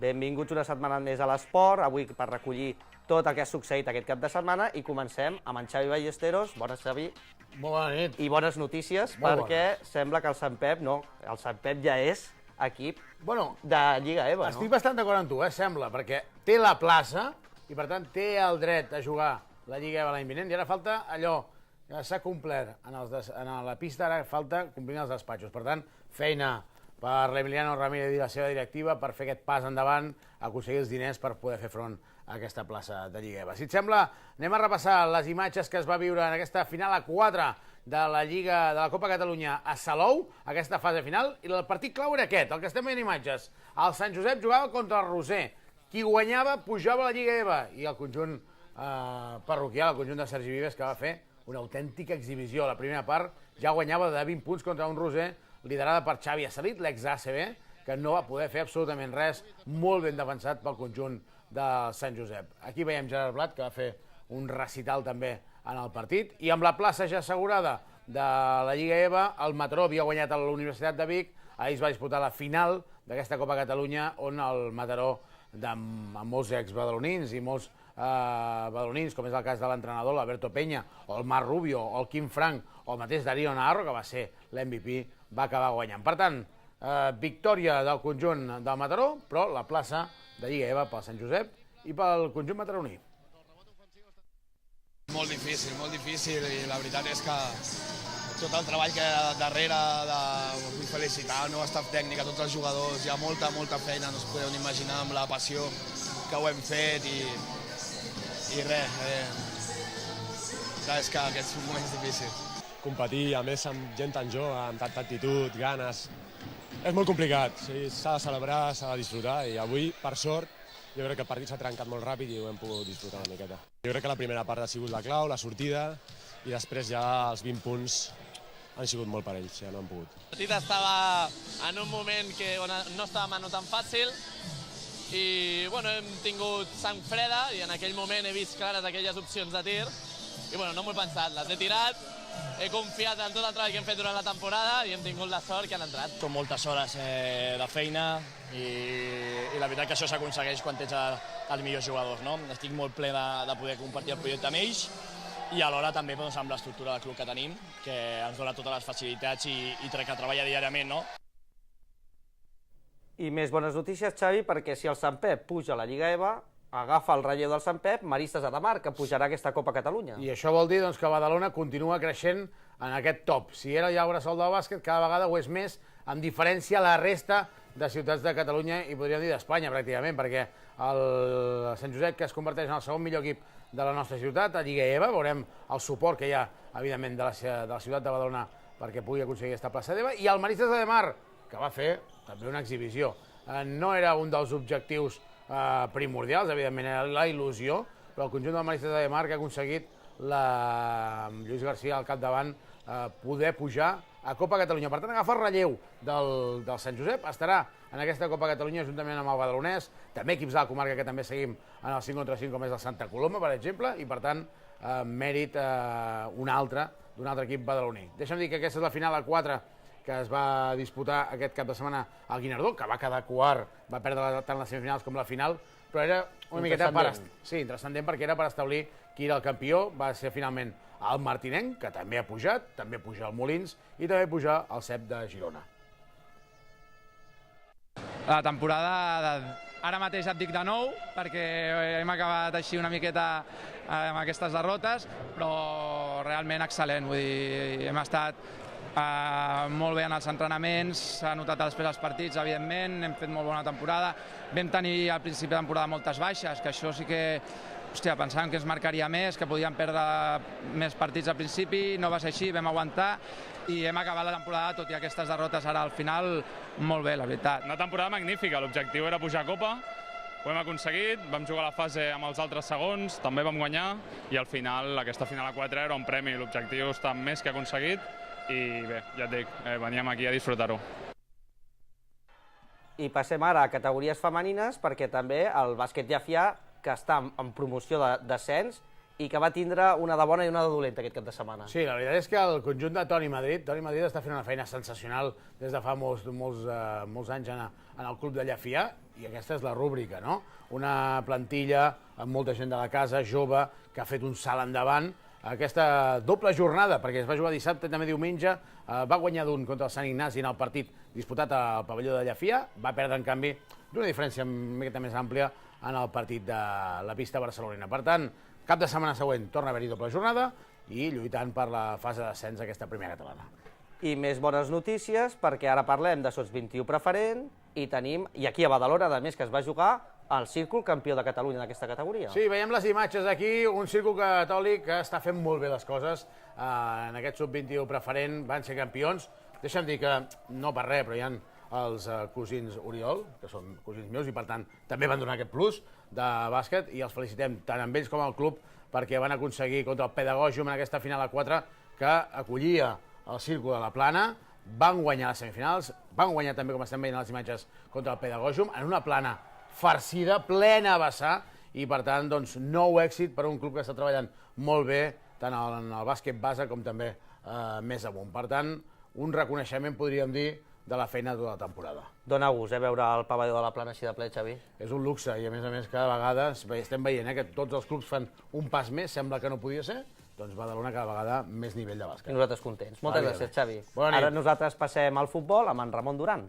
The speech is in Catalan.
Benvinguts una setmana més a l'Esport, avui per recollir tot el que ha succeït aquest cap de setmana i comencem amb en Xavi Ballesteros. Bones, Xavi. Molt bona nit. I bones notícies, perquè sembla que el Sant Pep, no, el Sant Pep ja és equip de Lliga EVA, no? Estic bastant d'acord amb tu, sembla, perquè té la plaça i, per tant, té el dret a jugar la Lliga EVA l'any vinent i ara falta allò que s'ha complert en la pista, ara falta complir els despatxos. Per tant, feina per l'Emiliano Ramírez i la seva directiva per fer aquest pas endavant, aconseguir els diners per poder fer front a aquesta plaça de Lliga EVA. Si et sembla, anem a repassar les imatges que es va viure en aquesta final a 4 de la Lliga de la Copa Catalunya a Salou, aquesta fase final, i el partit clau era aquest, el que estem veient imatges. El Sant Josep jugava contra el Roser. Qui guanyava pujava a la Lliga EVA i el conjunt parroquial, el conjunt de Sergi Vives, que va fer una autèntica exhibició. La primera part ja guanyava de 20 punts contra un Roser liderada per Xavi Assalit, l'ex-ACB, que no va poder fer absolutament res, molt ben defensat pel conjunt de Sant Josep. Aquí veiem Gerard Blat, que va fer un recital també en el partit, i amb la plaça ja assegurada de la Lliga EVA, el Mataró havia guanyat a la Universitat de Vic, ahir es va disputar la final d'aquesta Copa Catalunya, on el Mataró, amb molts ex-badalonins i molts badalonins, com és el cas de l'entrenador, l'Alberto Peña, o el Marc Rubio, o el Quim Frank, o el mateix Darío Navarro, que va ser l'MVP, va acabar guanyant. Per tant, victòria del conjunt del Mataró, però la plaça de Lliga EVA pel Sant Josep i pel conjunt mataroní. Molt difícil, i la veritat és que tot el treball que hi ha darrere, vull felicitar el meu staff tècnic, a tots els jugadors, hi ha molta feina, no us podeu ni imaginar amb la passió que ho hem fet i res, és que aquests moments difícils. Competir, a més, amb gent tan jove, amb tanta actitud, ganes, és molt complicat. S'ha de celebrar, s'ha de disfrutar, i avui, per sort, jo crec que el partit s'ha trencat molt ràpid i ho hem pogut disfrutar una miqueta. Jo crec que la primera part ha sigut la clau, la sortida, i després ja els 20 punts han sigut molt per ells, ja no han pogut. El partit estava en un moment on no estàvem anant tan fàcil i hem tingut sang freda i en aquell moment he vist clares aquelles opcions de tir i no m'ho he pensat, les he tirat, he confiat en tot el treball que hem fet durant la temporada i hem tingut la sort que han entrat. Són moltes hores de feina i la veritat que això s'aconsegueix quan tens els millors jugadors, no? Estic molt ple de poder compartir el projecte amb ells i alhora també amb l'estructura del club que tenim, que ens dona totes les facilitats i que treballa diàriament, no? I més bones notícies, Xavi, perquè si el Sant Pep puja a la Lliga EVA, agafa el relleu del Sant Pep Maristes Ademar, que pujarà a aquesta Copa Catalunya. I això vol dir que Badalona continua creixent en aquest top. Si era ja el bressol del bàsquet, cada vegada ho és més, amb diferència a la resta de ciutats de Catalunya i podríem dir d'Espanya, pràcticament, perquè el Sant Josep, que es converteix en el segon millor equip de la nostra ciutat, a Lliga EVA, veurem el suport que hi ha, evidentment, de la ciutat de Badalona perquè pugui aconseguir aquesta plaça d'EVA, i el Maristes Ademar, que va fer també una exhibició. No era un dels objectius primordials, evidentment, era la il·lusió, però el conjunt del Maristes Ademar que ha aconseguit, amb Lluís García al capdavant, poder pujar a Copa Catalunya. Per tant, agafa el relleu del Sant Josep, estarà en aquesta Copa Catalunya juntament amb el Badalonès, també equips de la comarca que també seguim en el 5 contra 5, com és el Santa Coloma, per exemple, i per tant, mèrit d'un altre equip badaloní. Deixa'm dir que aquesta és la final a 4 que es va disputar aquest cap de setmana al Guinardó, que va quedar quart, va perdre tant les semifinals com la final, però era una miqueta transcendent perquè era per establir qui era el campió. Va ser finalment el Martinenc, que també ha pujat, també puja el Molins i també puja el CEP de Girona. La temporada, ara mateix et dic de nou, perquè hem acabat així una miqueta amb aquestes derrotes, però realment excel·lent, vull dir, hem estat molt bé en els entrenaments, s'ha notat després els partits, evidentment, hem fet molt bona temporada. Vam tenir al principi de temporada moltes baixes, que això sí que, pensàvem que ens marcaria més, que podíem perdre més partits al principi, no va ser així, vam aguantar i hem acabat la temporada, tot i aquestes derrotes ara al final, molt bé, la veritat. Una temporada magnífica, l'objectiu era pujar a Copa, ho hem aconseguit, vam jugar la fase amb els altres segons, també vam guanyar i al final, aquesta final a 4 era un premi, l'objectiu està més que aconseguit i bé, ja et dic, veníem aquí a disfrutar-ho. I passem ara a categories femenines, perquè també el bàsquet Llefià, que està en promoció d'ascens i que va tindre una de bona i una de dolenta aquest cap de setmana. Sí, la veritat és que el conjunt de Toni Madrid està fent una feina sensacional des de fa molts anys en el club de Llefià, i aquesta és la rúbrica, no? Una plantilla amb molta gent de la casa, jove, que ha fet un salt endavant. Aquesta doble jornada, perquè es va jugar dissabte i també diumenge, va guanyar d'un contra el Sant Ignasi en el partit disputat al pavelló de Llafia, va perdre, en canvi, d'una diferència una miqueta més àmplia en el partit de la pista barcelonina. Per tant, cap de setmana següent torna a haver-hi doble jornada i lluitant per la fase d'ascens aquesta primera catalana. I més bones notícies, perquè ara parlem de Sots 21 preferent i tenim, i aquí a Badalona, a més, que es va jugar el Círcul campió de Catalunya en aquesta categoria. Sí, veiem les imatges aquí, un Círcul catòlic que està fent molt bé les coses. En aquest sub-21 preferent van ser campions. Deixa'm dir que, no per res, però hi ha els cosins Oriol, que són cosins meus, i per tant també van donar aquest plus de bàsquet, i els felicitem tant amb ells com al club perquè van aconseguir contra el Pedagògium en aquesta final a 4 que acollia el Círcul de la Plana, van guanyar les semifinals, van guanyar també, com estem veient a les imatges, contra el Pedagògium, en una plana farcida, plena a vessar, i per tant, doncs, nou èxit per a un club que està treballant molt bé, tant en el bàsquet base com també més amunt. Per tant, un reconeixement, podríem dir, de la feina de tota la temporada. Dóna gust, veure el pavelló de la Plana així de ple, Xavi. És un luxe, i a més, cada vegada estem veient que tots els clubs fan un pas més, sembla que no podia ser, doncs Badalona cada vegada més nivell de bàsquet. I nosaltres contents. Moltes gràcies, Xavi. Bona nit. Ara nosaltres passem al futbol amb en Ramon Duran.